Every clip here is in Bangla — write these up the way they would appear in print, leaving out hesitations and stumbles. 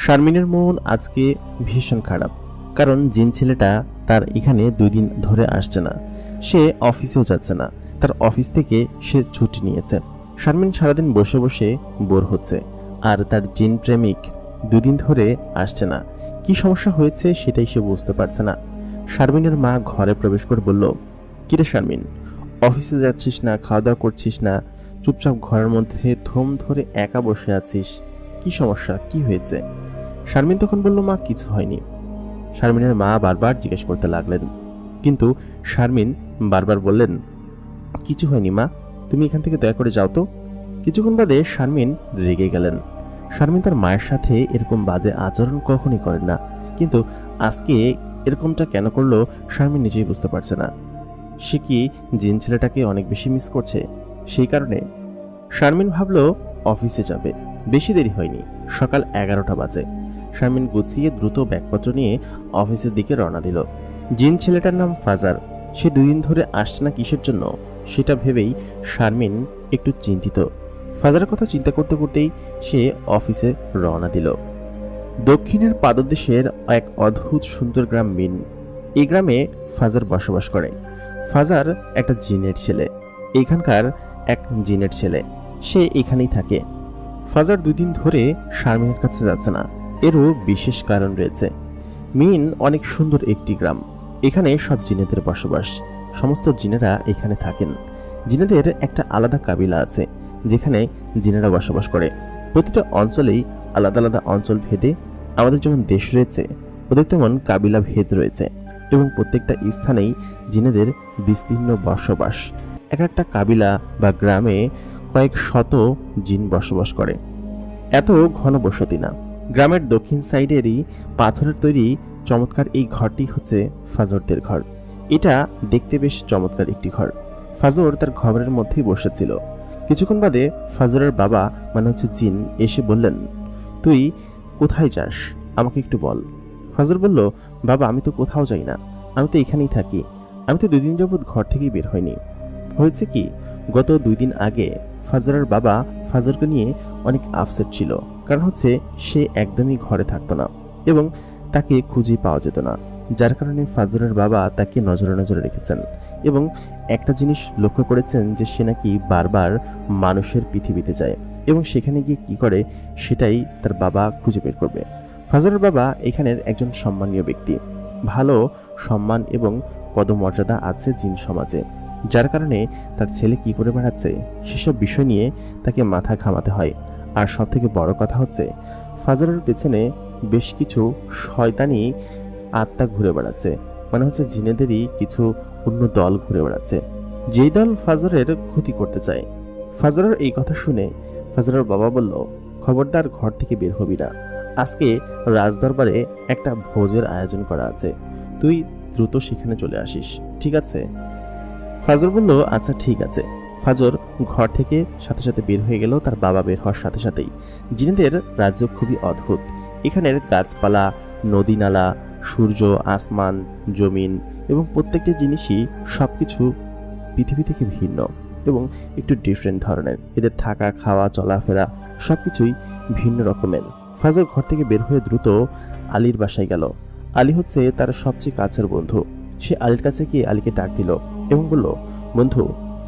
শারমিনের মন আজকে ভীষণ খারাপ, কারণ জিন ছেলেটা তার এখানে 2 দিন ধরে আসছে না। সে অফিসেও যাচ্ছে না, তার অফিস থেকে সে ছুটি নিয়েছে। শারমিন সারাদিন বসে বসে বোর হচ্ছে, আর তার জিন প্রেমিক 2 দিন ধরে আসছে না। কি সমস্যা হয়েছে সেটাই সে বুঝতে পারছে না। শারমিনের মা ঘরে প্রবেশ করে বলল, কিরে শারমিন, অফিসে যাচ্ছিস না, খাওয়া দাওয়া করছিস না, চুপচাপ ঘরের মধ্যে থম ধরে একা বসে আছিস, কি সমস্যা, কি হয়েছে? শারমিন তখন বলল, মা কিছু হয়নি। শারমিনের মা বারবার জিজ্ঞেস করতে লাগলেন, কিন্তু শারমিন বারবার বললেন, কিছু হয়নি মা, তুমি এখান থেকে দয়া করে যাও তো। কিছুক্ষণ বাদে শারমিন রেগে গেলেন। শারমিন তার মায়ের সাথে এরকম বাজে আচরণ কখনই করেন না, কিন্তু আজকে এরকমটা কেন করলো শারমিন নিজেই বুঝতে পারছে না। সে কি জিন ছেলেটাকে অনেক বেশি মিস করছে? সেই কারণে শারমিন ভাবল অফিসে যাবে। বেশি দেরি হয়নি, সকাল 11টা বাজে। শারমিন গুছিয়ে দ্রুত ব্যাগপত্র নিয়ে অফিসের দিকে রওনা দিল। জিন ছেলেটার নাম ফাজার। সে 2 দিন ধরে আসছে না কিসের জন্য, সেটা ভেবেই শারমিন একটু চিন্তিত। ফাজারের কথা চিন্তা করতে করতেই সে অফিসে রওনা দিল। দক্ষিণের পাদদেশের এক অদ্ভুত সুন্দর গ্রাম মিন। এই গ্রামে ফাজার বসবাস করে। ফাজার একটা জিনের ছেলে, এখানকার এক জিনের ছেলে। সে এখানেই থাকে। ফাজার 2 দিন ধরে শারমিনের কাছে যাচ্ছে না, এরও বিশেষ কারণ রয়েছে। মিন অনেক সুন্দর একটি গ্রাম। এখানে সব জিনেদের বসবাস। সমস্ত জিনেরা এখানে থাকেন। জিনেদের একটা আলাদা কাবিলা আছে, যেখানে জিনেরা বসবাস করে। প্রতিটা অঞ্চলেই আলাদা আলাদা অঞ্চল ভেদে, আমাদের যেমন দেশ রয়েছে, ওদের তেমন কাবিলা ভেদ রয়েছে, এবং প্রত্যেকটা স্থানেই জিনেদের বিস্তীর্ণ বসবাস। এক একটা কাবিলা বা গ্রামে কয়েক শত জিন বসবাস করে। এত ঘন বসতি না। গ্রামের দক্ষিণ সাইডেরই পাথরের তৈরি চমৎকার এই ঘরটি হচ্ছে ফাজরদের ঘর। এটা দেখতে বেশ চমৎকার একটি ঘর। ফাজর তার ঘরের মধ্যেই বসেছিল। কিছুক্ষণ বাদে ফাজরের বাবা, মানে হচ্ছে জিন, এসে বললেন, তুই কোথায় যাস, আমাকে একটু বল। ফাজর বলল, বাবা আমি তো কোথাও যাই না, আমি তো এখানেই থাকি। আমি তো 2 দিন যাবৎ ঘর থেকেই বের হইনি। হয়েছে কি, গত 2 দিন আগে ফাজরের বাবা ফাজরকে নিয়ে অনেক আপসেট ছিল। কারণ হচ্ছে সে একদমই ঘরে থাকতো না এবং তাকে খুঁজে পাওয়া যেত না, যার কারণে ফাজরের বাবা তাকে নজরে নজরে রেখেছেন এবং একটা জিনিস লক্ষ্য করেছেন যে সে নাকি বারবার মানুষের পৃথিবীতে যায় এবং সেখানে গিয়ে কি করে সেটাই তার বাবা খুঁজে বের করবে। ফাজরের বাবা এখানের একজন সম্মানীয় ব্যক্তি। ভালো সম্মান এবং পদমর্যাদা আছে জিন সমাজে, যার কারণে তার ছেলে কি করে বেড়াচ্ছে সেসব বিষয় নিয়ে তাকে মাথা ঘামাতে হয়। আর সব থেকে বড় কথা হচ্ছে, ফাজরের পেছনে বেশ কিছু শয়তানি আত্মা ঘুরে বেড়াচ্ছে, মানে হচ্ছে জিনেদেরই কিছু অন্য দল ঘুরে বেড়াচ্ছে, যেই দল ফাজরের ক্ষতি করতে চায়। ফাজরের এই কথা শুনে ফাজরের বাবা বলল, খবরদার ঘর থেকে বের হবি না, আজকে রাজদরবারে একটা ভোজের আয়োজন করা আছে, তুই দ্রুত সেখানে চলে আসিস, ঠিক আছে? ফাজর বলল, আচ্ছা ঠিক আছে। ফাজর ঘর থেকে সাথে সাথে বের হয়ে গেল। তার বাবা বের হওয়ার সাথে সাথেই। জিনেদের রাজ্য খুবই অদ্ভুত। এখানের গাছপালা, নদী নালা, সূর্য, আসমান, জমিন এবং প্রত্যেকটা জিনিসই সবকিছু পৃথিবী থেকে ভিন্ন এবং একটু ডিফারেন্ট ধরনের। এদের থাকা, খাওয়া, চলাফেরা সবকিছুই ভিন্ন রকমের। ফাজর ঘর থেকে বের হয়ে দ্রুত আলীর বাসায় গেল। আলী হচ্ছে তার সবচেয়ে কাছের বন্ধু। সে আলীর কাছে গিয়ে আলীকে ডাক দিল এবং বলল, বন্ধু,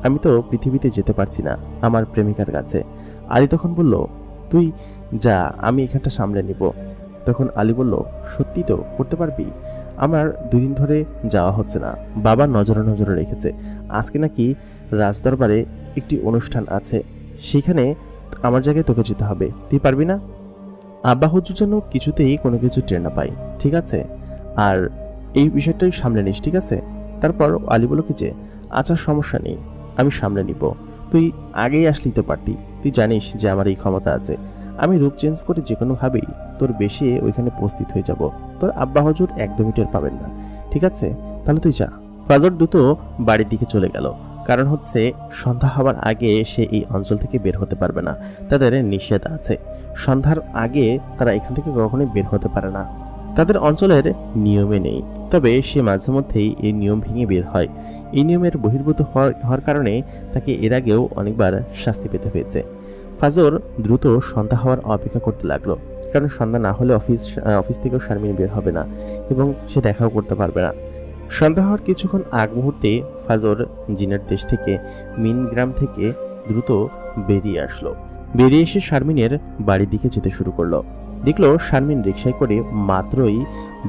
আমি তো পৃথিবীতে যেতে পারছি না আমার প্রেমিকার কাছে। আলী তখন বলল, তুই যা, আমি এখানটা সামলে নিব। তখন আলী বলল, সত্যি তো করতে পারবি? আমার 2 দিন ধরে যাওয়া হচ্ছে না, বাবা নজরে নজরে রেখেছে। আজকে নাকি রাজদরবারে একটি অনুষ্ঠান আছে, সেখানে আমার জায়গায় তোকে যেতে হবে, তুই পারবি না? আব্বা হুজুর যেন কিছুতেই কোনো কিছু টের না পাই, ঠিক আছে? আর এই বিষয়টাই সামলে নিস, ঠিক আছে? তারপর আলী বলল কি যে, আচ্ছা সমস্যা নেই, আমি সামলে নিব, তুই আগেই আসলেই তো পারতি, তুই জানিস যে আমার এই ক্ষমতা আছে, আমি রূপ চেঞ্জ করে যে কোনোভাবেই তোর বেশি ওইখানে উপস্থিত হয়ে যাব, তোর আব্বা হুজুর একদমই টের পাবেন না, ঠিক আছে? তাহলে তুই যা। ফাজর দ্রুত বাড়ির দিকে চলে গেল, কারণ হচ্ছে সন্ধ্যা হওয়ার আগে সে এই অঞ্চল থেকে বের হতে পারবে না, তাদের নিষেধ আছে। সন্ধ্যার আগে তারা এখান থেকে কখনোই বের হতে পারে না, তাদের অঞ্চলের নিয়মে নেই। তবে সে মাঝে মধ্যেই এই নিয়ম ভেঙে বের হয়। এই নিয়মের বহির্ভূত হওয়ার কারণে তাকে এর আগেও অনেকবার শাস্তি পেতে হয়েছে। ফাজর দ্রুত সন্ধ্যা হওয়ার অপেক্ষা করতে লাগলো, কারণ সন্ধ্যা না হলে অফিস থেকেও শারমিন বের হবে না এবং সে দেখাও করতে পারবে না। সন্ধ্যা হওয়ার কিছুক্ষণ আগ মুহূর্তে ফাজর জিনের দেশ থেকে মিন গ্রাম থেকে দ্রুত বেরিয়ে আসলো। বেরিয়ে এসে শারমিনের বাড়ির দিকে যেতে শুরু করলো। দেখলো শারমিন রিকশায় করে মাত্রই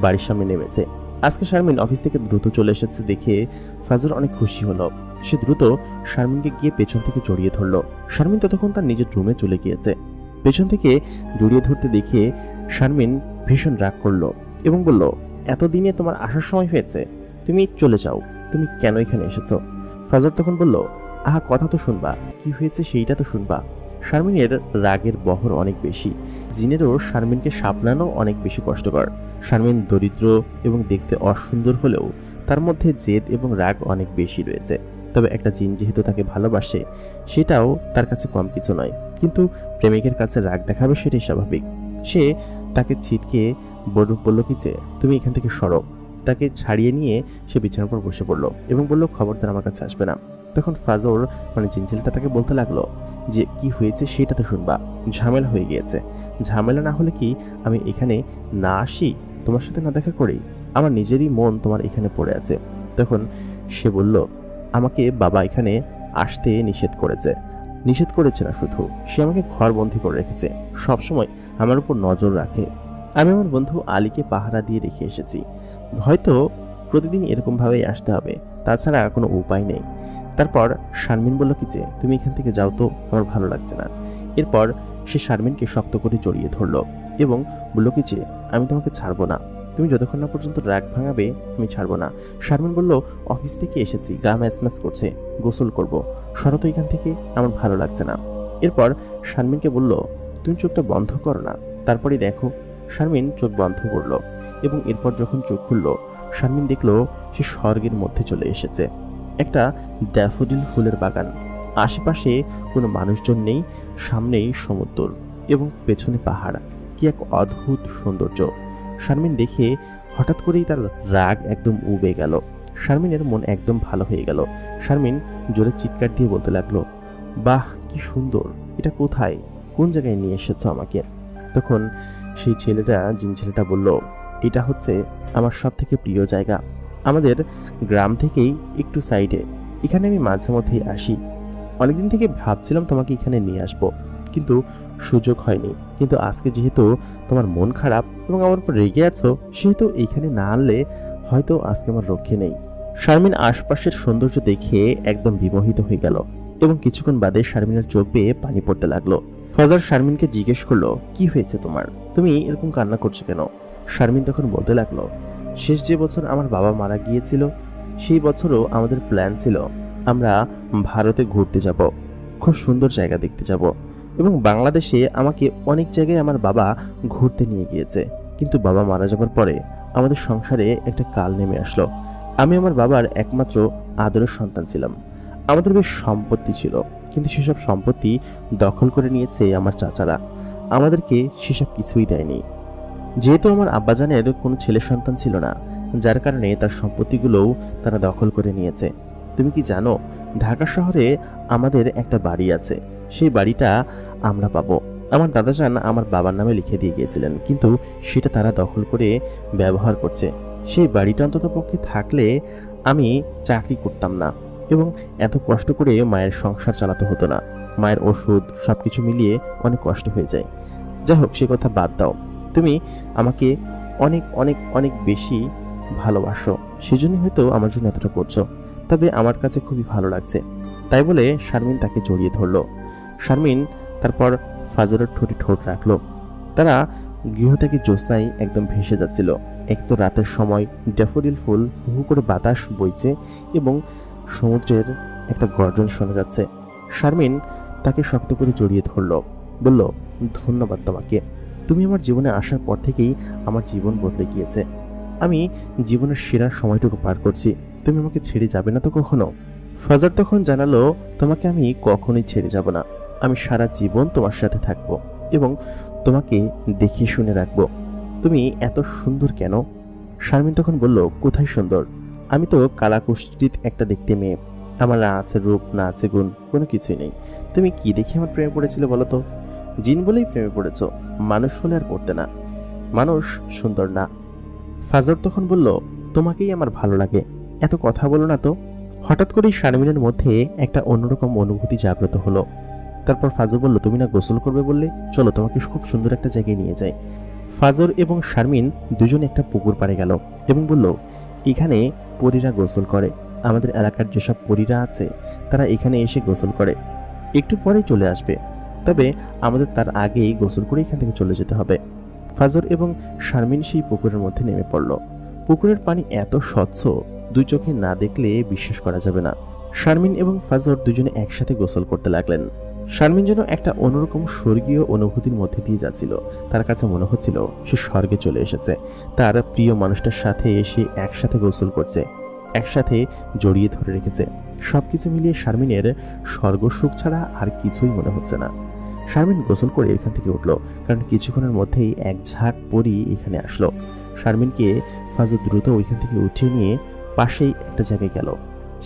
বাড়ির সামনে নেমেছে। আজকে শারমিন অফিস থেকে দ্রুত চলে এসেছে দেখে ফাজর অনেক খুশি হলো। সে দ্রুত শারমিনকে গিয়ে পেছন থেকে জড়িয়ে ধরলো। শারমিন ততক্ষণ তার নিজের রুমে চলে গিয়েছে। পেছন থেকে জড়িয়ে ধরতে দেখে শারমিন ভীষণ রাগ করলো এবং বলল, এতদিনে তোমার আসার সময় হয়েছে, তুমি চলে যাও, তুমি কেন এখানে এসেছো? ফাজর তখন বলল, আহা, কথা তো শুনবা, কি হয়েছে সেইটা তো শুনবা। শারমিনের রাগের বহর অনেক বেশি। জিনেরও শারমিনকে সামলানো অনেক বেশি কষ্টকর। শারমিন দরিদ্র এবং দেখতে অসুন্দর হলেও তার মধ্যে জেদ এবং রাগ অনেক বেশি রয়েছে। তবে একটা জিন যেহেতু তাকে ভালোবাসে সেটাও তার কাছে কম কিছু নয়, কিন্তু প্রেমিকের কাছে রাগ দেখাবে সেটাই স্বাভাবিক। সে তাকে ছিটকে বলল কি যে, তুমি এখান থেকে সরো। তাকে ছাড়িয়ে নিয়ে সে বিছানার উপর বসে পড়লো এবং বলল, খবরদার আমার কাছে আসবে না। তখন ফাজর জিন ছেলেটা তাকে বলতে লাগলো যে, কি হয়েছে সেটা তো শুনবা, ঝামেলা হয়ে গিয়েছে। ঝামেলা না হলে কি আমি এখানে না আসি, তোমার সাথে না দেখা করি? আমার নিজেরই মন তোমার এখানে পড়ে আছে। তখন সে বলল, আমাকে বাবা এখানে আসতে নিষেধ করেছে না শুধু, সে আমাকে ঘরবন্দি করে রেখেছে, সবসময় আমার উপর নজর রাখে। আমি আমার বন্ধু আলীকে পাহারা দিয়ে রেখে এসেছি। হয়তো প্রতিদিন এরকমভাবেই আসতে হবে, তাছাড়া কোনো উপায় নেই। তারপর শারমিন বলল কি যে, তুমি এখান থেকে যাও তো, আমার ভালো লাগছে না। এরপর সে শারমিনকে শক্ত করে জড়িয়ে ধরলো এবং বলল কি যে, আমি তোমাকে ছাড়বো না, তুমি যতক্ষণ না পর্যন্ত রাগ ভাঙাবে আমি ছাড়বো না। শারমিন বলল, অফিস থেকে এসেছি, গা ম্যাচম্যাচ করছে, গোসল করব, সরো তো এখান থেকে, আমার ভালো লাগছে না। এরপর শারমিনকে বলল, তুমি চোখটা বন্ধ করো না, তারপরে দেখো। শারমিন চোখ বন্ধ করলো এবং এরপর যখন চোখ খুললো, শারমিন দেখলো সে স্বর্গের মধ্যে চলে এসেছে। একটা ড্যাফোডিল ফুলের বাগান, আশেপাশে কোনো মানুষজন নেই, সামনেই সমুদ্র এবং পেছনে পাহাড়। কি এক অদ্ভুত সৌন্দর্য! শারমিন দেখে হঠাৎ করেই তার রাগ একদম উবে গেল। শারমিনের মন একদম ভালো হয়ে গেল। শারমিন জোরে চিৎকার দিয়ে বলতে লাগলো, বাহ, কি সুন্দর! এটা কোথায়, কোন জায়গায় নিয়ে এসেছো আমাকে? তখন সেই জিন ছেলেটা বলল, এটা হচ্ছে আমার সব থেকে প্রিয় জায়গা, আমাদের গ্রাম থেকেই একটু সাইডে। এখানে আমি মাঝে মধ্যেই আসি। অনেকদিন থেকে ভাবছিলাম তোমাকে এখানে নিয়ে আসবো, কিন্তু সুযোগ হয়নি। কিন্তু আজকে যেহেতু তোমার মন খারাপ এবং আমার উপর রেগে আছো, সেহেতু এইখানে না আনলে হয়তো আজকে আমার রক্ষে নেই। শারমিন আশপাশের সৌন্দর্য দেখে একদম বিমোহিত হয়ে গেল এবং কিছুক্ষণ বাদে শারমিনের চোখ বেয়ে পানি পড়তে লাগলো। ফাজার শারমিনকে জিজ্ঞেস করলো, কি হয়েছে তোমার, তুমি এরকম কান্না করছো কেন? শারমিন তখন বলতে লাগলো, শেষ যে বছর আমার বাবা মারা গিয়েছিল, সেই বছরও আমাদের প্ল্যান ছিল আমরা ভারতে ঘুরতে যাব, খুব সুন্দর জায়গা দেখতে যাব, এবং বাংলাদেশে আমাকে অনেক জায়গায় আমার বাবা ঘুরতে নিয়ে গিয়েছে। কিন্তু বাবা মারা যাবার পরে আমাদের সংসারে একটা কাল নেমে আসলো। আমি আমার বাবার একমাত্র আদরের সন্তান ছিলাম। আমাদের বেশ সম্পত্তি ছিল, কিন্তু সেসব সম্পত্তি দখল করে নিয়েছে আমার চাচারা। আমাদেরকে সেসব কিছুই দেয়নি। যেহেতু আমার আব্বাজানের কোনো ছেলে সন্তান ছিল না, যার কারণে তার সম্পত্তিগুলোও তারা দখল করে নিয়েছে। তুমি কি জানো, ঢাকা শহরে আমাদের একটা বাড়ি আছে, সেই বাড়িটা আমরা পাবো। আমার দাদাজান আমার বাবার নামে লিখে দিয়ে গিয়েছিলেন, কিন্তু সেটা তারা দখল করে ব্যবহার করছে। সেই বাড়িটা অন্তত পক্ষে থাকলে আমি চাকরি করতাম না এবং এত কষ্ট করে মায়ের সংসার চালাতে হতো না। মায়ের ওষুধ সবকিছু মিলিয়ে অনেক কষ্ট হয়ে যায়। যাই হোক, সে কথা বাদ দাও। তুমি আমাকে অনেক অনেক অনেক বেশি ভালোবাসো, সেজন্যই হয়তো আমার জন্য এতটা করছো। তবে আমার কাছে খুবই ভালো লাগছে। তাই বলে শারমিন তাকে জড়িয়ে ধরলো। শারমিন তারপর ফাজরের ঠোঁটে ঠোঁট রাখলো। তারা গৃহ থেকে জ্যোৎস্নায় একদম ভেসে যাচ্ছিল। এক তো রাতের সময়, ড্যাফোডিল ফুল হু হু করে বাতাস বইছে এবং সমুদ্রের একটা গর্জন শোনা যাচ্ছে। শারমিন তাকে শক্ত করে জড়িয়ে ধরলো, বলল, ধন্যবাদ তোমাকে। তুমি আমার জীবনে আসার পর থেকেই আমার জীবন বদলে গিয়েছে। আমি জীবনের সেরা সময়টুকু পার করছি, তুমি আমাকে ছেড়ে যাবে না তো কখনো? ফাজার তখন জানালো, তোমাকে আমি কখনোই ছেড়ে যাব না। আমি সারা জীবন তোমার সাথে থাকবো এবং তোমাকে দেখে শুনে রাখবো। তুমি এত সুন্দর কেন? শারমিন তখন বলল, কোথায় সুন্দর? আমি তো কালাকুষ্ঠিত একটা দেখতে মেয়ে। আমার না আছে রূপ, না আছে গুণ, কোনো কিছুই নেই। তুমি কি দেখে আমার প্রেমে পড়েছিলে বলো তো? জিন বলেই প্রেমে পড়েছ, মানুষ হলে আর পড়তে না। মানুষ সুন্দর না। ফাজর তখন বলল, তোমাকেই আমার ভালো লাগে, এত কথা বলো না তো। হঠাৎ করেই শারমিনের মধ্যে একটা অন্যরকম অনুভূতি জাগ্রত হলো। তারপর ফাজর বলল, তুমি না গোসল করবে বললে, চলো তোমাকে খুব সুন্দর একটা জায়গায় নিয়ে যাই। ফাজর এবং শারমিন দুজন একটা পুকুর পাড়ে গেল এবং বলল, এখানে পরীরা গোসল করে, আমাদের এলাকার যেসব পরীরা আছে তারা এখানে এসে গোসল করে, একটু পরেই চলে আসবে, তবে আমাদের তার আগেই গোসল করে এখান থেকে চলে যেতে হবে। ফাজর এবং শারমিন সেই পুকুরের মধ্যে নেমে পড়ল। পুকুরের পানি এত স্বচ্ছ, দুই চোখে না দেখলে বিশ্বাস করা যাবে না। শারমিন এবং ফাজর দুজনে একসাথে গোসল করতে লাগলেন। শারমিন যেন একটা অন্যরকম স্বর্গীয় অনুভূতির মধ্যে দিয়ে যাচ্ছিল। তার কাছে মনে হচ্ছিল সে স্বর্গে চলে এসেছে, তার প্রিয় মানুষটার সাথে এসে একসাথে গোসল করছে, একসাথে জড়িয়ে ধরে রেখেছে। সবকিছু মিলিয়ে শারমিনের স্বর্গ সুখ ছাড়া আর কিছুই মনে হচ্ছে না। শারমিন গোসল করে এখান থেকে উঠল, কারণ কিছুক্ষণের মধ্যেই এক ঝাঁক পরী এখানে আসলো। শারমিনকে ফাজর দ্রুত ওইখান থেকে উঠিয়ে নিয়ে পাশেই একটা জায়গায় গেল।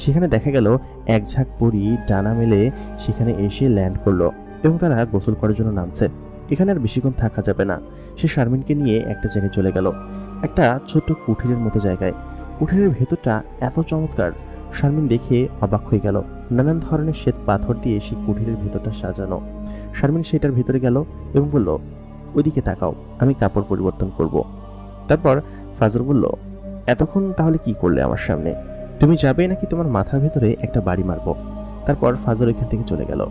সেখানে দেখা গেল এক ঝাঁক পরী ডানা মেলে সেখানে এসে ল্যান্ড করলো এবং তারা গোসল করার জন্য নামছে। এখানে আর বেশিক্ষণ থাকা যাবে না। সে শারমিনকে নিয়ে একটা জায়গায় চলে গেল, একটা ছোট্ট কুঠিরের মতো জায়গায়। কুঠিরের ভেতরটা এত চমৎকার, শারমিন দেখে অবাক হয়ে গেল। নানান ধরনের শ্বেত পাথর দিয়ে সেই কুঠিরের ভেতরটা সাজানো। শারমিন সেটার ভেতরে গেল এবং বলল, ওইদিকে তাকাও, আমি কাপড় পরিবর্তন করব। তারপর ফাজর বলল, এতক্ষণ তাহলে কি করলে আমার সামনে? তুমি যাবে নাকি তোমার মাথার ভেতরে একটা বাড়ি মারব? তারপর ফাজর এখান থেকে চলে গেল।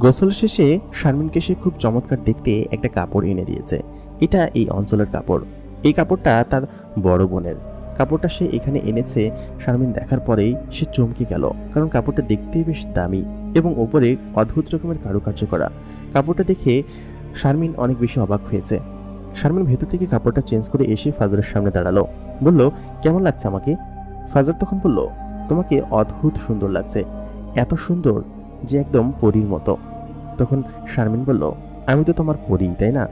গোসল শেষে শারমিনকে সে খুব চমৎকার দেখতে একটা কাপড় এনে দিয়েছে। এটা এই অঞ্চলের কাপড়। এই কাপড়টা তার বড় বোনের। কাপড়টা সে এখানে এনেছে। শারমিন দেখার পরেই সে চমকে গেল, কারণ কাপড়টা দেখতে বেশ দামি এবং ওপরে অদ্ভুত রকমের কারুকার্য করা। কাপড়টা দেখে শারমিন অনেক বেশি অবাক হয়েছে। শারমিন ভেতর থেকে কাপড়টা চেঞ্জ করে এসে ফাজরের সামনে দাঁড়ালো, বলল, কেমন লাগছে আমাকে? ফাজর তখন বলল, তোমাকে অদ্ভুত সুন্দর লাগছে, এত সুন্দর যে একদম পরীর মতো। তখন শারমিন বলল, আমি তো তোমার পরী, তাই না?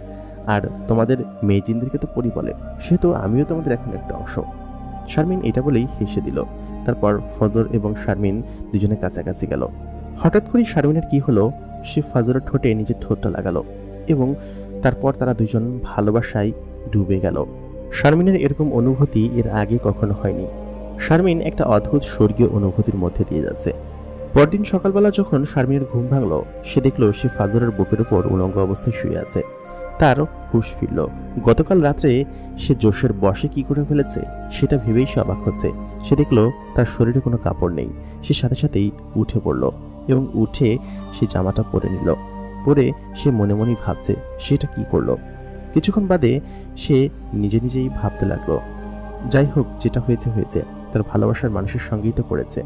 আর তোমাদের মেয়ে জিনদেরকে তো পরী বলে, সেহেতু আমিও তোমাদের এখন একটা অংশ। শারমিন এটা বলেই হেসে দিল। তারপর ফজর এবং শারমিন দুজনে কাছাকাছি গেল। হঠাৎ করেই শারমিনের কি হলো, সে ফাজরের ঠোঁটে নিজের ঠোঁটটা লাগালো এবং তারপর তারা দুজন ভালোবাসায় ডুবে গেল। শারমিনের এরকম অনুভূতি এর আগে কখনো হয়নি। শারমিন একটা অদ্ভুত স্বর্গীয় অনুভূতির মধ্যে দিয়ে যাচ্ছে। পরদিন সকালবেলা যখন শারমিনের ঘুম ভাঙল, সে দেখল সে ফাজরের বুকের উপর উলঙ্গ অবস্থায় শুয়ে আছে। তার হুঁশ ফিরল। গতকাল রাত্রে সে জোশের বশে কি করে ফেলেছে সেটা ভেবেই সে অবাক হচ্ছে। সে দেখল তার শরীরে কোনো কাপড় নেই। সে সাথে সাথেই উঠে পড়ল এবং উঠে সে জামাটা পরে নিল। পরে সে মনে মনেই ভাবছে সেটা কি করলো। কিছুক্ষণ বাদে সে নিজে নিজেই ভাবতে লাগলো, যাই হোক, যেটা হয়েছে হয়েছে, তার ভালোবাসার মানুষের সঙ্গেই তো করেছে,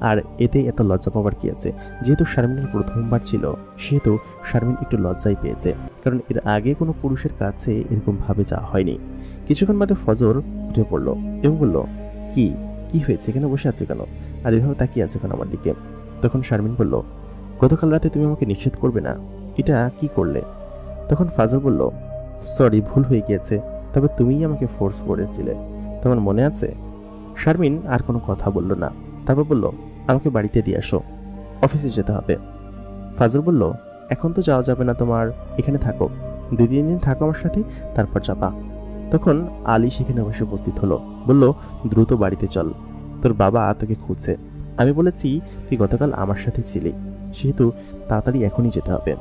আর এতে এত লজ্জা পাওয়ার কি আছে? যেহেতু শারমিনের প্রথমবার ছিল, সেহেতু শারমিন একটু লজ্জাই পেয়েছে, কারণ এর আগে কোনো পুরুষের কাছে এরকম ভাবে যাওয়া হয়নি। কিছুক্ষণ বাদে ফজর উঠে পড়ল এবং বলল, কি কি হয়েছে, এখানে বসে আছে কেন, আর এভাবে তাকিয়ে আছে কেন আমার দিকে? তখন শারমিন বলল, গতকাল রাতে তুমি আমাকে নিষেধ করবে না, এটা কি করলে? তখন ফাজর বলল, সরি, ভুল হয়ে গিয়েছে, তবে তুমিই আমাকে ফোর্স করেছিলে, তোমার মনে আছে? শারমিন আর কোনো কথা বলল না। তারপর বলল, আমাকে বাড়িতে দিয়ে আসো, অফিসে যেতে হবে। ফাজর বলল, এখন তো যাওয়া যাবে না তোমার, এখানে থাকো, 2-3 দিন থাকো আমার সাথে, তারপর যাবা। তখন আলী সেখানে বসে উপস্থিত হলো, বলল, দ্রুত বাড়িতে চল, তোর বাবা তোকে খুঁজছে। আমি বলেছি তুই গতকাল আমার সাথে ছিলি, সেহেতু তাড়াতাড়ি এখনই যেতে হবে।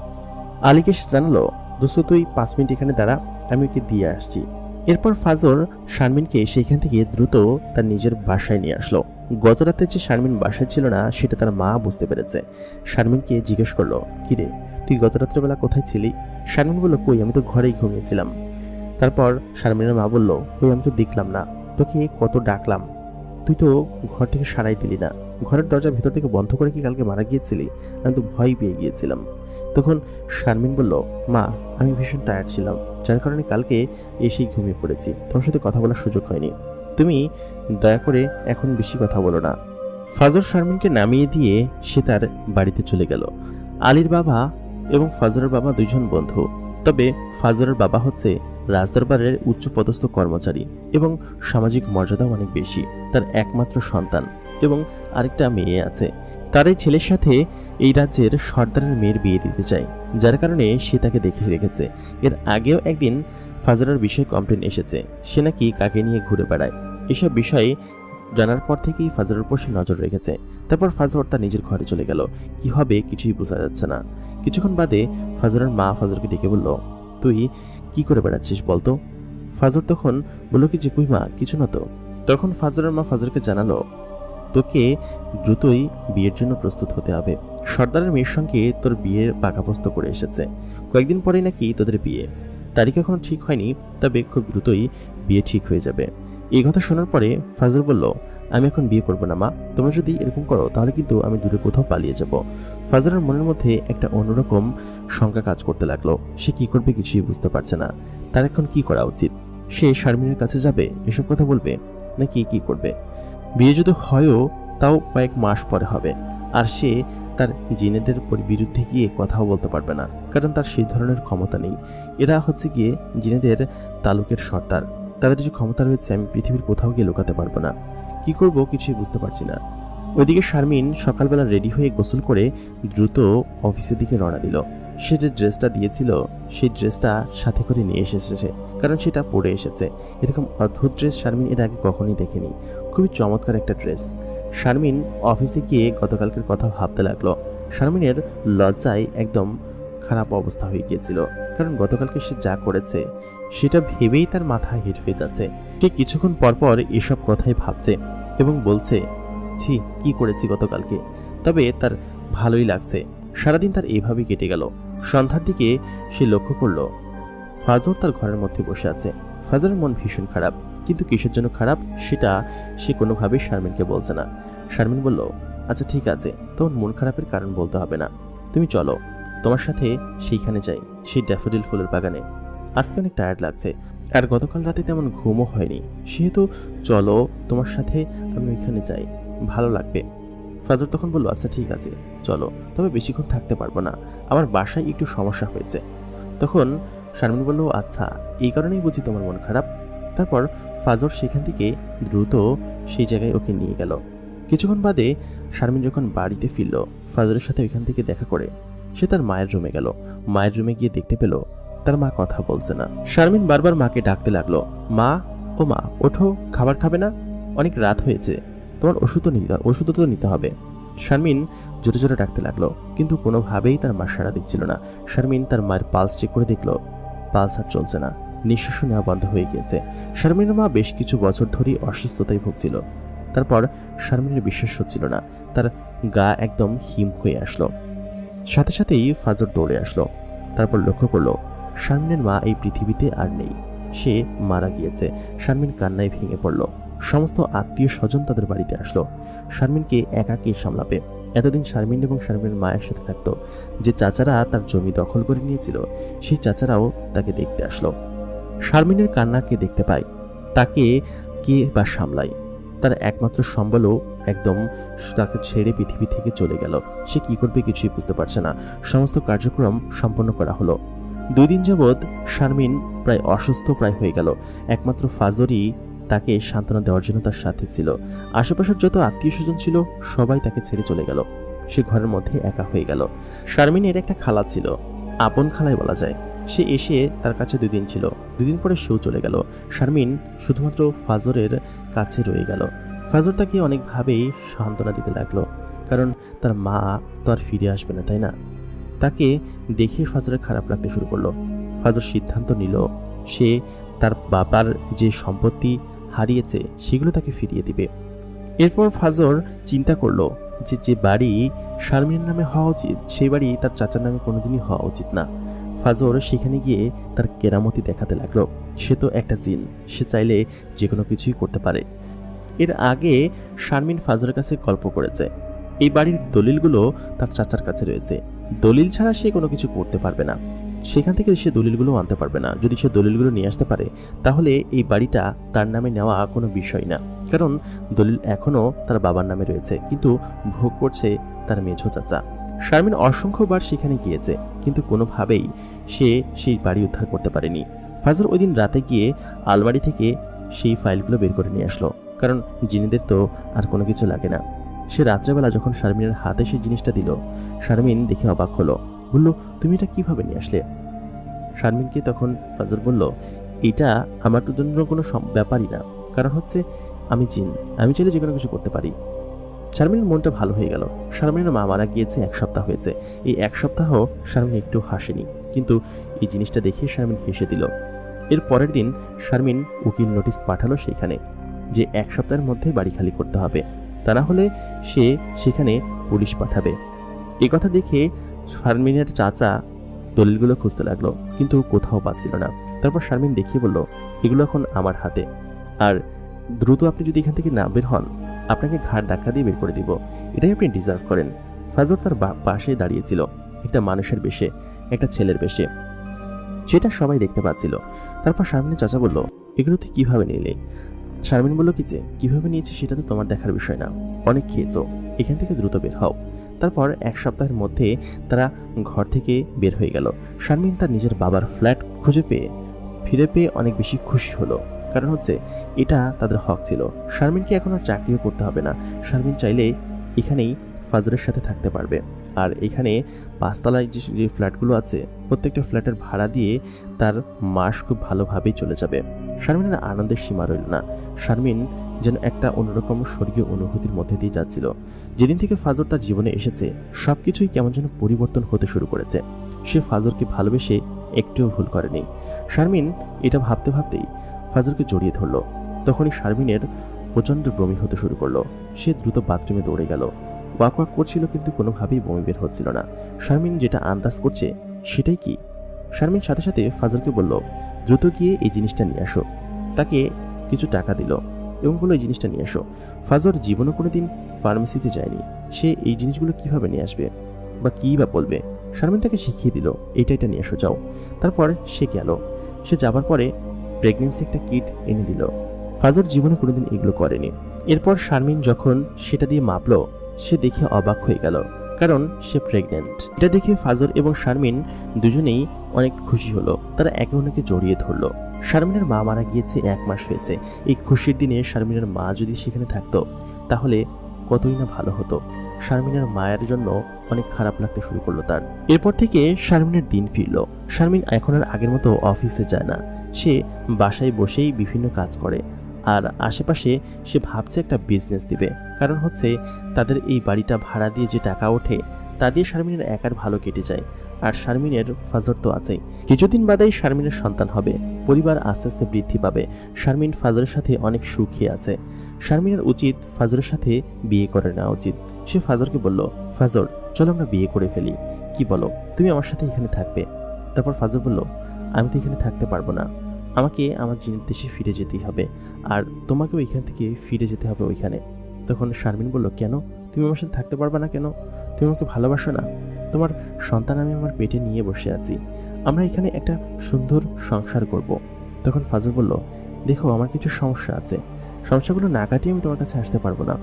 আলীকে সে জানালো, দোস্ত তুই 5 মিনিট এখানে দাঁড়া, আমি ওকে দিয়ে আসছি। এরপর ফাজর শারমিনকে সেখান থেকে দ্রুত তার নিজের বাসায় নিয়ে আসলো। গত রাতে যে শারমিন বাসায় ছিল না সেটা তার মা বুঝতে পেরেছে। শারমিনকে জিজ্ঞেস করলো, কিরে তুই গত রাত্রেবেলা কোথায় ছিলি? শারমিন বলল, কই, আমি তো ঘরেই ঘুমিয়েছিলাম। তারপর শারমিনের মা বলল, কই, আমি তো দেখলাম না, তোকে কত ডাকলাম, তুই তো ঘর থেকে সারাই দিলি না, ঘরের দরজা ভেতর থেকে বন্ধ করে কি কালকে মারা গিয়েছিলি? আমি তো ভয় পেয়ে গিয়েছিলাম। তখন শারমিন বলল, মা, আমি ভীষণ টায়ার্ড ছিলাম, যার কারণে কালকে এসেই ঘুমিয়ে পড়েছি, তোমার সাথে কথা বলার সুযোগ হয়নি, তুমি দয়া করে এখন বেশি কথা বলো না। ফাজর শারমিনকে নামিয়ে দিয়ে সে তার বাড়িতে চলে গেল। আলীর বাবা এবং ফাজরের বাবা দুইজন বন্ধু, তবে ফাজরের বাবা হচ্ছে রাজদরবারের উচ্চপদস্থ কর্মচারী এবং সামাজিক মর্যাদাও অনেক বেশি। তার একমাত্র সন্তান এবং আরেকটা মেয়ে আছে। তার এই ছেলের সাথে এই রাজ্যের সর্দারের মেয়ের বিয়ে দিতে চায়। যার কারণে সে তাকে দেখে রেখেছে। এর আগেও একদিন ফাজরের বিষয়ে কমপ্লেন এসেছে, সে নাকি কাকে নিয়ে ঘুরে বেড়ায়। এসব বিষয়ে জানার পর থেকেই ফাজরের উপর সে নজর রেখেছে। তারপর ফাজর তার নিজের ঘরে চলে গেল। কি হবে কিছুই বোঝা যাচ্ছে না। কিছুক্ষণ বাদে ফাজরের মা ফাজরকে ডেকে বলল, তুই কি করে বেড়াচ্ছিস বলতো? ফাজর তখন বলল কি যে, কই মা, কিছু না তো। তখন ফাজরের মা ফাজরকে জানালো, তোকে দ্রুতই বিয়ের জন্য প্রস্তুত হতে হবে। সর্দারের মেয়ের সঙ্গে তোর বিয়ের পাকাপোস্ত করে এসেছে। কয়েকদিন পরেই নাকি তোদের বিয়ে। তারিখ এখনো ঠিক হয়নি, তবে খুব দ্রুতই বিয়ে ঠিক হয়ে যাবে। এই কথা শোনার পরে ফাজর বলল, আমি এখন বিয়ে করবো না মা, তোমরা যদি এরকম করো তাহলে কিন্তু আমি দূরে কোথাও পালিয়ে যাব। ফাজরের মনের মধ্যে একটা অন্যরকম শঙ্কা কাজ করতে লাগলো। সে কি করবে কিছুই বুঝতে পারছে না। তার এখন কি করা উচিত? সে শারমিনের কাছে যাবে, এসব কথা বলবে, নাকি কি করবে? বিয়ে যদি হয়ও তাও কয়েক মাস পরে হবে। আর সে তার জিনেদের বিরুদ্ধে গিয়ে কথাও বলতে পারবে না, কারণ তার সেই ধরনের ক্ষমতা নেই। এরা হচ্ছে গিয়ে জিনেদের তালুকের সর্দার। তাদের যে ক্ষমতা রয়েছে আমি পৃথিবীর কোথাও গিয়ে লুকাতে পারবো না। কি করব কিছুই বুঝতে পারছি না। ওইদিকে শারমিন সকালবেলা রেডি হয়ে গোসল করে দ্রুত অফিসের দিকে রওনা দিল। সে যে ড্রেসটা দিয়েছিল সেই ড্রেসটা সাথে করে নিয়ে এসেছে, কারণ সেটা পরে এসেছে। এরকম অদ্ভুত ড্রেস শারমিন এর আগে কখনোই দেখেনি। খুবই চমৎকার একটা ড্রেস। শারমিন অফিসে গিয়ে গতকালকের কথা ভাবতে লাগলো। শারমিনের লজ্জায় একদম খারাপ অবস্থা হয়ে গিয়েছিল, কারণ গতকালকে সে যা করেছে সেটা ভেবেই তার মাথা হিট হয়ে যাচ্ছে। সে কিছুক্ষণ পরপর এসব কথাই ভাবছে এবং বলছে, ছি, কি করেছি গতকালকে। তবে তার ভালোই লাগছে। সারাদিন তার এইভাবেই কেটে গেল। সন্ধ্যার দিকে সে লক্ষ্য করলো ফাজর তার ঘরের মধ্যে বসে আছে। ফাজরের মন ভীষণ খারাপ, কিন্তু কিসের জন্য খারাপ সেটা সে কোনোভাবেই শারমিনকে বলছে না। শারমিন বলল, আচ্ছা ঠিক আছে, তোমার মন খারাপের কারণ বলতে হবে না, তুমি চলো তোমার সাথে সেইখানে যাই, সেই ড্যাফোডিল ফুলের বাগানে। আজকে অনেক টায়ার্ড লাগছে, আর গতকাল রাতে তেমন ঘুমও হয়নি, সেহেতু চলো তোমার সাথে আমি ওইখানে যাই, ভালো লাগবে। ফাজর তখন বলল, আচ্ছা ঠিক আছে চলো, তবে বেশিক্ষণ থাকতে পারবো না, আমার বাসায় একটু সমস্যা হয়েছে। তখন শারমিন বলল, আচ্ছা এই কারণেই বুঝি তোমার মন খারাপ। তারপর ফাজর সেখান থেকে দ্রুত সেই জায়গায় ওকে নিয়ে গেল। কিছুক্ষণ বাদে শারমিন যখন বাড়িতে ফিরল, ফাজরের সাথে ওইখান থেকে দেখা করে সে তার মায়ের রুমে গেল। মায়ের রুমে গিয়ে দেখতে পেল তার মা কথা বলছে না। শারমিন বারবার মাকে ডাকতে লাগলো, মা, ও মা, ওঠো, খাবার খাবে না? অনেক রাত হয়েছে, তোমার ওষুধও তো নিতে হবে। শারমিন জোরে জোরে ডাকতে লাগলো, কিন্তু কোনোভাবেই তার মা সাড়া দিচ্ছিল না। শারমিন তার মায়ের পালস চেক করে দেখলো পালস আর চলছে না, নিঃশ্বাস নেওয়া বন্ধ হয়ে গিয়েছে। শারমিনের মা বেশ কিছু বছর ধরেই অসুস্থতায় ভুগছিল। তারপর শারমিনের বিশ্বাস হচ্ছিল না, তার গা একদম হিম হয়ে আসলো। সাথে সাথেই ফাজর দৌড়ে আসলো। তারপর লক্ষ্য করলো শারমিনের মা এই পৃথিবীতে আর নেই, সে মারা গিয়েছে। শারমিন কান্নায় ভেঙে পড়ল। সমস্ত আত্মীয় স্বজন তাদের বাড়িতে আসলো। শারমিনকে একাকে সামলাবে। এতদিন শারমিন এবং শারমিনের মা একসাথে থাকতো। যে চাচারা তার জমি দখল করে নিয়েছিল সেই চাচারাও তাকে দেখতে আসলো। শারমিনের কান্নাকে দেখতে পায়, তাকে কে বা সামলায়? তার একমাত্র সম্বলও একদম তাকে ছেড়ে পৃথিবী থেকে চলে গেল। সে কি করবে কিছুই বুঝতে পারছে না। সমস্ত কার্যক্রম সম্পন্ন করা হলো। 2 দিন যাবৎ শারমিন প্রায় অসুস্থ প্রায় হয়ে গেল। একমাত্র ফাজরই তাকে সান্ত্বনা দেওয়ার জন্য তার সাথে ছিল। আশেপাশের যত আত্মীয় স্বজন ছিল সবাই তাকে ছেড়ে চলে গেল। সে ঘরের মধ্যে একা হয়ে গেল। শারমিনের একটা খালা ছিল, আপন খালাই বলা যায়। সে এসে তার কাছে 2 দিন ছিল। 2 দিন পরে সেও চলে গেল। শারমিন শুধুমাত্র ফাজরের কাছে রয়ে গেল। ফাজর তাকে অনেকভাবেই সান্ত্বনা দিতে লাগলো, কারণ তার মা তো আর ফিরে আসবে না, তাই না? তাকে দেখে ফাজরের খারাপ লাগতে শুরু করলো। ফাজর সিদ্ধান্ত নিল সে তার বাবার যে সম্পত্তি হারিয়েছে সেগুলো তাকে ফিরিয়ে দিবে। এরপর ফাজর চিন্তা করলো যে বাড়ি শারমিনের নামে হওয়া উচিত সেই বাড়ি তার চাচার নামে কোনোদিনই হওয়া উচিত না। ফাজর সেখানে গিয়ে তার কেরামতি দেখাতে লাগলো। সে তো একটা জিন, সে চাইলে যে কোনো কিছুই করতে পারে। এর আগে শারমিন ফাজরের কাছে গল্প করেছে এই বাড়ির দলিলগুলো তার চাচার কাছে রয়েছে, দলিল ছাড়া সে কোনো কিছু করতে পারবে না। সেখান থেকে সে দলিলগুলো আনতে পারবে না। যদি সে দলিলগুলো নিয়ে আসতে পারে তাহলে এই বাড়িটা তার নামে নেওয়া কোনো বিষয় না, কারণ দলিল এখনও তার বাবার নামে রয়েছে, কিন্তু ভোগ করছে তার মেঝো চাচা। শারমিন অসংখ্যবার সেখানে গিয়েছে, কিন্তু কোনোভাবেই সে সেই বাড়ি উদ্ধার করতে পারেনি। ফাজর ওই দিন রাতে গিয়ে আলমারি থেকে সেই ফাইলগুলো বের করে নিয়ে আসলো, কারণ জিনেদের তো আর কোনো কিছু লাগে না। সে রাত্রেবেলা যখন শারমিনের হাতে সেই জিনিসটা দিল, শারমিন দেখে অবাক হলো। বলল, তুমি এটা কিভাবে নিয়ে আসলে? শারমিনকে তখন ফাজর বলল, এটা আমার জন্য কোনো ব্যাপারই না, কারণ হচ্ছে আমি জিন, আমি চাইলে যে কোনো কিছু করতে পারি। শারমিনের মনটা ভালো হয়ে গেল। শারমিনের মা মারা গিয়েছে 1 সপ্তাহ হয়েছে। এই 1 সপ্তাহ শারমিন একটু হাসেনি, কিন্তু এই জিনিসটা দেখে শারমিন হেসে দিল। এর পরের দিন শারমিন উকিল নোটিশ পাঠালো সেইখানে যে 1 সপ্তাহের মধ্যে বাড়ি খালি করতে হবে, তা না হলে সে সেখানে পুলিশ পাঠাবে। এ কথা দেখে শারমিনের চাচা দলিলগুলো খুঁজতে লাগলো, কিন্তু কোথাও পাচ্ছিল না। তারপর শারমিন দেখিয়ে বলল, এগুলো এখন আমার হাতে, আর দ্রুত আপনি যদি এখান থেকে না বের হন, আপনাকে ঘাড় ধাক্কা দিয়ে বের করে দিব। এটাই আপনি ডিজার্ভ করেন। ফাজর তার পাশে দাঁড়িয়েছিল, একটা মানুষের বেশে, একটা ছেলের বেশে, সেটা সবাই দেখতে পাচ্ছিল। তারপর শারমিনের চাচা বলল, এগুলো তুই কিভাবে নিলে? শারমিন বলল কি যে, কিভাবে নিয়েছে সেটা তো তোমার দেখার বিষয় না, অনেক খেয়েছো, এখান থেকে দ্রুত বের হও। তারপর 1 সপ্তাহের মধ্যে তারা ঘর থেকে বের হয়ে গেল। শারমিন তার নিজের বাবার ফ্ল্যাট ফিরে পেয়ে অনেক বেশি খুশি হলো, কারণ হচ্ছে এটা তাদের হক ছিল। শারমিনকে এখন আর চাকরিও করতে হবে না। শারমিন চাইলে এখানেই ফাজরের সাথে থাকতে পারবে। আর এখানে 5 তলায় যে ফ্ল্যাটগুলো আছে, প্রত্যেকটা ফ্ল্যাটের ভাড়া দিয়ে তার মাস খুব ভালোভাবেই চলে যাবে। শারমিনের আনন্দের সীমা রইল না। শারমিন যেন একটা অন্যরকম স্বর্গীয় অনুভূতির মধ্যে দিয়ে যাচ্ছিল। যেদিন থেকে ফাজর তার জীবনে এসেছে, সবকিছুই কেমন যেন পরিবর্তন হতে শুরু করেছে। সে ফাজরকে ভালোবেসে একটুও ভুল করেনি। শারমিন এটা ভাবতে ভাবতেই ফাজরকে জড়িয়ে ধরল। তখনই শারমিনের প্রচণ্ড বমি হতে শুরু করলো। সে দ্রুত বাথরুমে দৌড়ে গেল। ওয়াক করছিল, কিন্তু কোনোভাবেই বমি বের হচ্ছিল না। শারমিন যেটা আন্দাজ করছে সেটাই কি? শারমিন সাথে সাথে ফাজরকে বলল, দ্রুত গিয়ে এই জিনিসটা নিয়ে আসো। তাকে কিছু টাকা দিল এবং বলল, এই জিনিসটা নিয়ে আসো। ফাজর জীবনে কোনোদিন ফার্মেসিতে যায়নি, সে এই জিনিসগুলো কিভাবে নিয়ে আসবে বা কী বা বলবে। শারমিন তাকে শিখিয়ে দিল, এটা নিয়ে আসো, যাও। তারপর সে গেল। সে যাবার পরে প্রেগনেন্সি একটা কিট এনে দিল। ফাজর জীবনে কোনোদিন এগুলো করেনি। এরপর শারমিন যখন সেটা দিয়ে মাপল, সে দেখে অবাক হয়ে গেল, কারণ সে প্রেগনেন্ট। এটা দেখে ফাজর এবং শারমিন দুজনেই অনেক খুশি হলো। তারা একে অন্যকে জড়িয়ে ধরলো। শারমিনের মা মারা গিয়েছে 1 মাস হয়েছে। এই খুশির দিনে শারমিনের মা যদি সেখানে থাকতো, তাহলে কতই না ভালো হতো। শারমিনের মায়ের জন্য অনেক খারাপ লাগতে শুরু করলো তার। এরপর থেকে শারমিনের দিন ফিরল। শারমিন এখন আর আগের মতো অফিসে যায় না। সে বাসায় বসেই বিভিন্ন কাজ করে, আর আশেপাশে সে ভাবছে একটা বিজনেস দিবে। কারণ হচ্ছে তাদের এই বাড়িটা ভাড়া দিয়ে যে টাকা ওঠে, তা দিয়ে শারমিনের একার ভালো কেটে যায়। আর শারমিনের ফাজর তো আছেই। কিছুদিন বাদেই শারমিনের সন্তান হবে। পরিবার আস্তে আস্তে বৃদ্ধি পাবে। শারমিন ফাজরের সাথে অনেক সুখী আছে। শারমিনের উচিত ফাজরের সাথে বিয়ে করে নেওয়া উচিত। সে ফাজরকে বলল, ফাজর, চলো আমরা বিয়ে করে ফেলি, কি বলো? তুমি আমার সাথে এখানে থাকবে। তারপর ফাজর বলল, আমি তো এখানে থাকতে পারবো না, আমাকে আমার জিনের দেশে ফিরে যেতেই হবে, আর তোমাকেও এখান থেকে ফিরে যেতে হবে ওইখানে। তখন শারমিন বলল, কেন? তুমি আমার সাথে থাকতে পারবে না কেন? তুমি আমাকে ভালোবাসো না? তোমার সন্তান আমি আমার পেটে নিয়ে বসে আছি, আমরা এখানে একটা সুন্দর সংসার করব। তখন ফাজর বলল, দেখো, আমার কিছু সমস্যা আছে, সমস্যাগুলো না কাটিয়ে আমি তোমার কাছে আসতে পারবো না।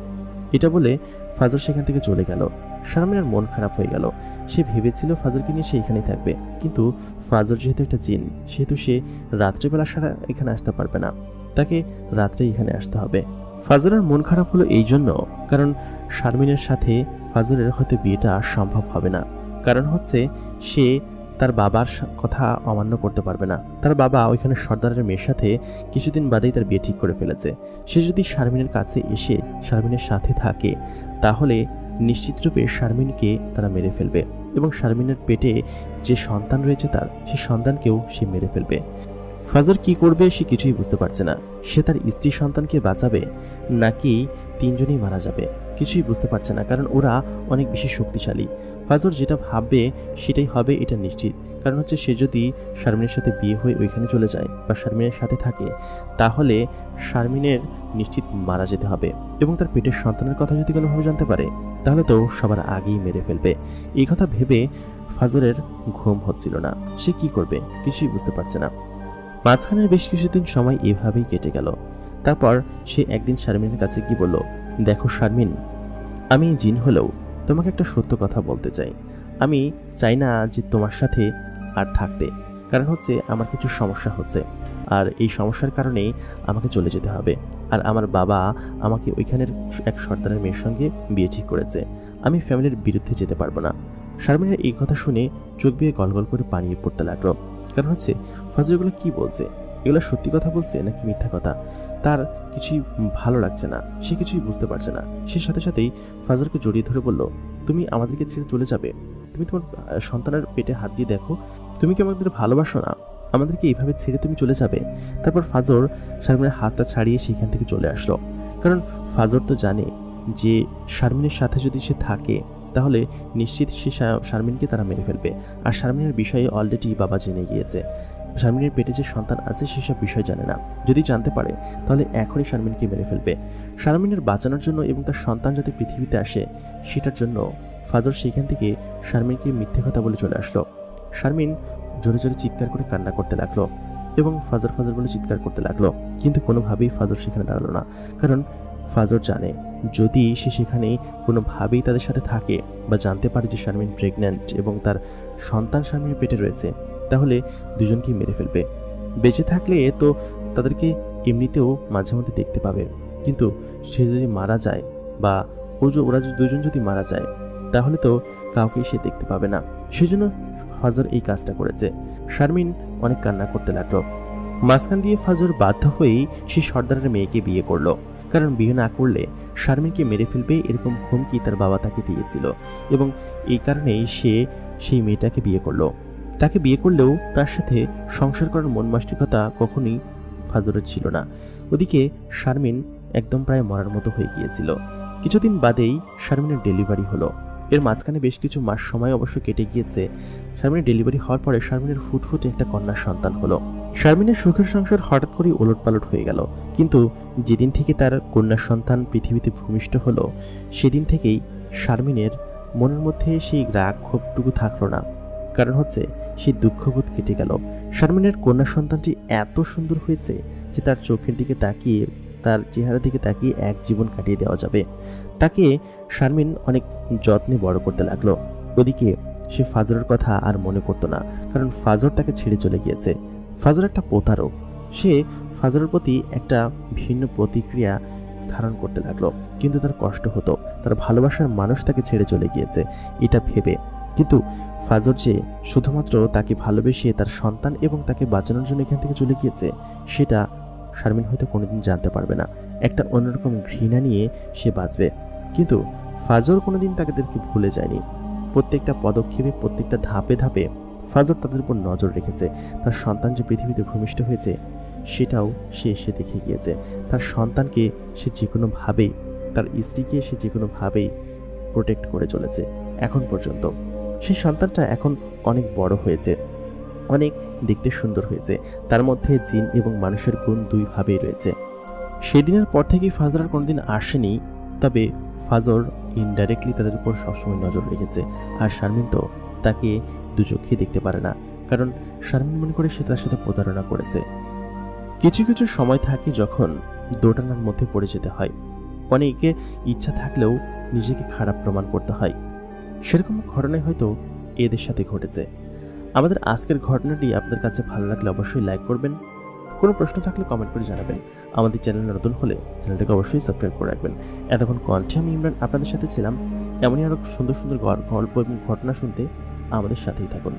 এটা বলে ফাজর সেখান থেকে চলে গেল। শারমিনের মন খারাপ হয়ে গেল। সে ভেবেছিল ফাজরকে নিয়ে সে এখানেই থাকবে, কিন্তু ফাজর যেহেতু একটা জিন, সেহেতু সে রাত্রেবেলা সারা এখানে আসতে পারবে না, তাকে রাত্রে এখানে আসতে হবে। ফাজরের মন খারাপ হলো এই জন্য, কারণ শারমিনের সাথে ফাজরের হয়তো বিয়েটা সম্ভব হবে না। কারণ হচ্ছে সে তার বাবার কথা অমান্য করতে পারবে না। তার বাবা ওইখানে সর্দারের মেয়ের সাথে কিছুদিন বাদেই তার বিয়ে ঠিক করে ফেলেছে। সে যদি শারমিনের কাছে এসে শারমিনের সাথে থাকে, তাহলে নিশ্চিতরূপে শারমিনকে তারা মেরে ফেলবে, এবং শারমিনের পেটে যে সন্তান রয়েছে তার, সেই সন্তানকেও সে মেরে ফেলবে। ফাজর কি করবে সে কিছুই বুঝতে পারছে না। সে তার স্ত্রী সন্তানকে বাঁচাবে নাকি তিনজনেই মারা যাবে, কিছুই বুঝতে পারছে না, কারণ ওরা অনেক বেশি শক্তিশালী। ফাজর যেটা ভাববে সেটাই হবে, এটা নিশ্চিত। কারণ হচ্ছে সে যদি শারমিনের সাথে বিয়ে হয়ে ওইখানে চলে যায় বা শারমিনের সাথে থাকে, তাহলে শারমিনের নিশ্চিত মারা যেতে হবে, এবং তার পেটের সন্তানের কথা যদি কোনোভাবে জানতে পারে, তাহলে তো সবার আগেই মেরে ফেলবে। এই কথা ভেবে ফাজরের ঘুম হচ্ছিল না। সে কি করবে কিছুই বুঝতে পারছে না। মাঝখানের বেশ কিছুদিন সময় এভাবেই কেটে গেল। তারপর সে একদিন শারমিনের কাছে কি বলল, দেখো শারমিন, আমি জিন হলেও তোমাকে একটা সত্য কথা বলতে চাই। আমি চাই না যে তোমার সাথে আর থাকতে, কারণ হচ্ছে আমার কিছু সমস্যা হচ্ছে, আর এই সমস্যার কারণেই আমাকে চলে যেতে হবে। আর আমার বাবা আমাকে ওইখানের এক সর্দারের মেয়ের সঙ্গে বিয়ে ঠিক করেছে। আমি ফ্যামিলির বিরুদ্ধে যেতে পারবো না। শারমিনের এই কথা শুনে চোখ বেয়ে গলগল করে পানি পড়তে লাগলো। কারণ হচ্ছে ফাজর এগুলো কি বলছে, এগুলো সত্যি কথা বলছে নাকি মিথ্যা কথা। তার কিছুই ভালো লাগছে না, সে কিছুই বুঝতে পারছে না। সে সাথে সাথেই ফাজরকে জড়িয়ে ধরে বলল, তুমি আমাদেরকে ছেড়ে চলে যাবে? তুমি তোমার সন্তানের পেটে হাত দিয়ে দেখো, তুমি কি আমাদের ভালোবাসো না? আমাদেরকে এইভাবে ছেড়ে তুমি চলে যাবে? তারপর ফাজর শারমিনের হাতটা ছাড়িয়ে সেখান থেকে চলে আসলো। কারণ ফাজর তো জানে যে শারমিনের সাথে যদি সে থাকে তাহলে নিশ্চিত সে শারমিনকে তারা মেরে ফেলবে। আর শারমিনের বিষয়ে অলরেডি বাবা জেনে গিয়েছে। শারমিনের পেটে যে সন্তান আছে সেসব বিষয় জানে না। যদি জানতে পারে তাহলে এখনই শারমিনকে মেরে ফেলবে। শারমিনের বাঁচানোর জন্য এবং তার সন্তান যাতে পৃথিবীতে আসে সেটার জন্য ফাজর সেখান থেকে শারমিনকে মিথ্যে কথা বলে চলে আসলো। শারমিন জোরে জোরে চিৎকার করে কান্না করতে লাগলো এবং ফাজর ফাজর বলে চিৎকার করতে লাগলো। কিন্তু কোনোভাবেই ফাজর সেখানে দাঁড়ালো না। কারণ ফাজর জানে যদি সে সেখানে কোনোভাবেই তাদের সাথে থাকে বা জানতে পারে যে শারমিন প্রেগন্যান্ট এবং তার সন্তান শারমিনের পেটে রয়েছে তাহলে দুজনকেই মেরে ফেলবে। বেঁচে থাকলে তো তাদেরকে এমনিতেও মাঝে মধ্যে দেখতে পাবে, কিন্তু সে যদি মারা যায় বা ওরা দুজন যদি মারা যায় তাহলে তো কাউকে সে দেখতে পাবে না। সেজন্য ফাজর এই কাজটা করেছে। শারমিন অনেক কান্না করতে লাগলো। মাঝখান দিয়ে ফাজর বাধ্য হয়েই সে সর্দারের মেয়েকে বিয়ে করলো। কারণ বিয়ে না করলে শারমিনকে মেরে ফেলবে এরকম হুমকি তার বাবা তাকে দিয়েছিল এবং এই কারণেই সে সেই মেয়েটাকে বিয়ে করলো। তাকে বিয়ে করলেও তার সাথে সংসার করার মন মানসিকতা কখনোই ফাজরের ছিল না। ওদিকে শারমিন একদম প্রায় মরার মতো হয়ে গিয়েছিল। কিছুদিন বাদেই শারমিনের ডেলিভারি হলো। এর মাঝখানে বেশ কিছু মাস সময় অবশ্য কেটে গিয়েছে। শারমিনের ডেলিভারি হওয়ার পরে শারমিনের ফুটফুটে একটা কন্যার সন্তান হলো। শারমিনের সুখের সংসার হঠাৎ করেই ওলটপালট হয়ে গেল। কিন্তু যেদিন থেকে তার কন্যার সন্তান পৃথিবীতে ভূমিষ্ঠ হলো সেদিন থেকেই শারমিনের মনের মধ্যে সেই রাগ ক্ষোভটুকু থাকলো না। কারণ হচ্ছে সেই দুঃখবোধ কেটে গেল। শারমিনের কন্যা সন্তানটি এত সুন্দর হয়েছে যে তার চোখের দিকে তাকিয়ে, তার চেহারার দিকে তাকিয়ে এক জীবন কাটিয়ে দেওয়া যাবে। তাকে শারমিন অনেক যত্নে বড় করতে লাগলো। ওদিকে সে ফাজরের কথা আর মনে করতো না, কারণ ফাজর তাকে ছেড়ে চলে গিয়েছে। ফাজর একটা প্রতারক। সে ফাজরের প্রতি একটা ভিন্ন প্রতিক্রিয়া ধারণ করতে লাগলো। কিন্তু তার কষ্ট হতো, তার ভালোবাসার মানুষ তাকে ছেড়ে চলে গিয়েছে এটা ভেবে। কিন্তু ফাজর যে শুধুমাত্র তাকে ভালোবেসে তার সন্তান এবং তাকে বাঁচানোর জন্য এখান থেকে চলে গিয়েছে সেটা শারমিন হয়তো কোনোদিন জানতে পারবে না। একটা অন্যরকম ঘৃণা নিয়ে সে বাঁচবে। কিন্তু ফাজর কোনোদিন তাদেরকে ভুলে যায়নি। প্রত্যেকটা পদক্ষেপে, প্রত্যেকটা ধাপে ধাপে ফাজর তাদের উপর নজর রেখেছে। তার সন্তান যে পৃথিবীতে ভূমিষ্ঠ হয়েছে সেটাও সে দেখে গিয়েছে। তার সন্তানকে সে যে কোনোভাবেই, তার স্ত্রীকে সে যে কোনোভাবেই প্রোটেক্ট করে চলেছে এখন পর্যন্ত। সেই সন্তানটা এখন অনেক বড় হয়েছে, অনেক দেখতে সুন্দর হয়েছে। তার মধ্যে জিন এবং মানুষের গুণ দুইভাবেই রয়েছে। সেদিনের পর থেকেই ফাজর আর কোনোদিন আসেনি, তবে ফাজর ইনডাইরেক্টলি তাদের উপর সবসময় নজর রেখেছে। আর শারমিন তো তাকে দু চোখে দেখতে পারে না, কারণ শারমিন মনে করে সে তার সাথে প্রতারণা করেছে। কিছু কিছু সময় থাকে যখন দোটানার মধ্যে পড়ে যেতে হয়। অনেকে ইচ্ছা থাকলেও নিজেকে খারাপ প্রমাণ করতে হয়। সেরকম ঘটনাই হয়তো এদের সাথে ঘটেছে। আমাদের আজকের ঘটনাটি আপনাদের কাছে ভালো লাগলে অবশ্যই লাইক করবেন। কোনো প্রশ্ন থাকলে কমেন্ট করে জানাবেন। আমাদের চ্যানেলে নতুন হলে চ্যানেলটাকে অবশ্যই সাবস্ক্রাইব করে রাখবেন। এতক্ষণ কণ্ঠে আমি ইমরান আপনাদের সাথে ছিলাম। এমনই আরও সুন্দর সুন্দর গল্প এবং ঘটনা শুনতে আমাদের সাথেই থাকুন।